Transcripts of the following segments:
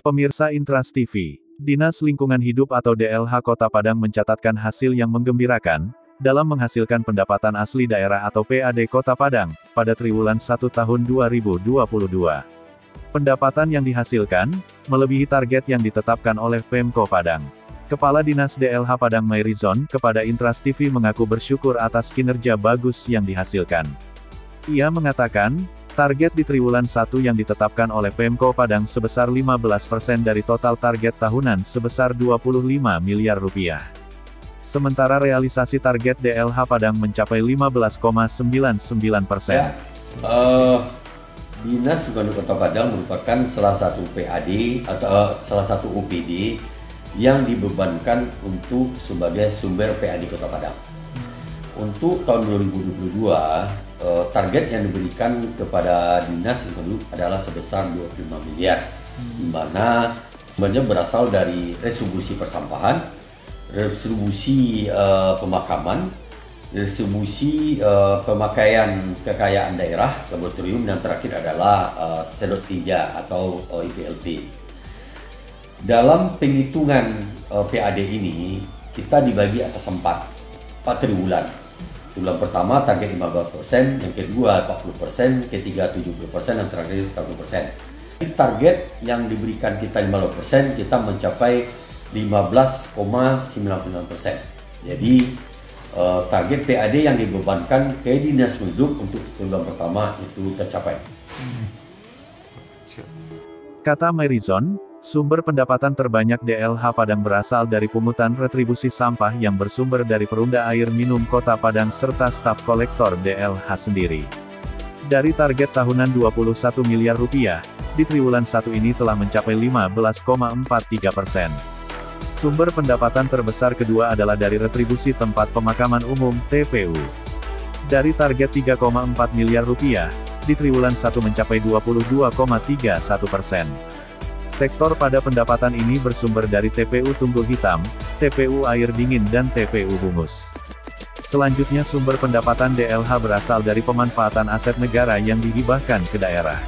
Pemirsa Intras TV, Dinas Lingkungan Hidup atau DLH Kota Padang mencatatkan hasil yang menggembirakan, dalam menghasilkan pendapatan asli daerah atau PAD Kota Padang, pada triwulan 1 tahun 2022. Pendapatan yang dihasilkan, melebihi target yang ditetapkan oleh Pemko Padang. Kepala Dinas DLH Padang Mairizon kepada Intras TV mengaku bersyukur atas kinerja bagus yang dihasilkan. Ia mengatakan, target di triwulan 1 yang ditetapkan oleh Pemko Padang sebesar 15% dari total target tahunan sebesar 25 miliar rupiah. Sementara realisasi target DLH Padang mencapai 15,99%. Ya, Dinas Lingkungan Hidup Kota Padang merupakan salah satu PAD atau salah satu OPD yang dibebankan untuk sebagai sumber PAD Kota Padang. Untuk tahun 2022, target yang diberikan kepada Dinas Lingkungan Hidup adalah sebesar 25 miliar, di mana sebenarnya berasal dari retribusi persampahan, retribusi pemakaman, distribusi pemakaian kekayaan daerah, laboratorium, dan terakhir adalah sedot tinja atau IPLT. Dalam penghitungan PAD ini, kita dibagi atas 4 triwulan. Triwulan pertama target 15%, yang kedua 40%, ketiga 70%, dan terakhir 100%. Target yang diberikan kita 15%, kita mencapai 15,99%. Jadi target PAD yang dibebankan ke Dinas Hidup untuk triwulan pertama itu tercapai. Kata Mairizon, sumber pendapatan terbanyak DLH Padang berasal dari pungutan retribusi sampah yang bersumber dari Perumda Air Minum Kota Padang serta staf kolektor DLH sendiri. Dari target tahunan 21 miliar rupiah, di triwulan 1 ini telah mencapai 15,43%. Sumber pendapatan terbesar kedua adalah dari retribusi tempat pemakaman umum, TPU. Dari target 3,4 miliar rupiah, di triwulan 1 mencapai 22,31%. Sektor pada pendapatan ini bersumber dari TPU Tunggul Hitam, TPU Air Dingin dan TPU Bungus. Selanjutnya sumber pendapatan DLH berasal dari pemanfaatan aset negara yang dihibahkan ke daerah.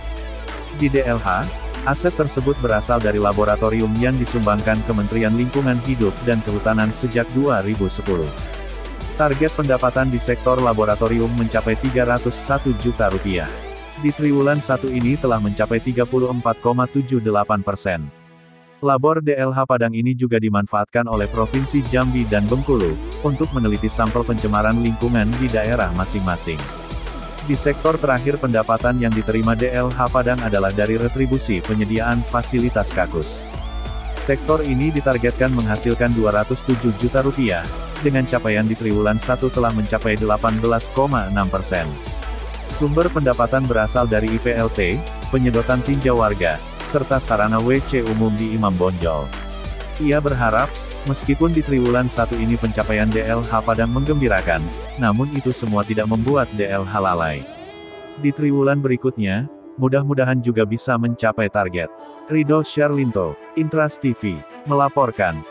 Di DLH, aset tersebut berasal dari laboratorium yang disumbangkan Kementerian Lingkungan Hidup dan Kehutanan sejak 2010. Target pendapatan di sektor laboratorium mencapai 301 juta rupiah. Di triwulan 1 ini telah mencapai 34,78%. Labor DLH Padang ini juga dimanfaatkan oleh Provinsi Jambi dan Bengkulu, untuk meneliti sampel pencemaran lingkungan di daerah masing-masing. Di sektor terakhir pendapatan yang diterima DLH Padang adalah dari retribusi penyediaan fasilitas kakus. Sektor ini ditargetkan menghasilkan 207 juta rupiah, dengan capaian di triwulan 1 telah mencapai 18,6%. Sumber pendapatan berasal dari IPLT, penyedotan tinja warga, serta sarana WC umum di Imam Bonjol. Ia berharap, meskipun di triwulan 1 ini pencapaian DLH Padang menggembirakan, namun itu semua tidak membuat DLH lalai. Di triwulan berikutnya, mudah-mudahan juga bisa mencapai target. Ridho Syarlinto, Intras TV, melaporkan.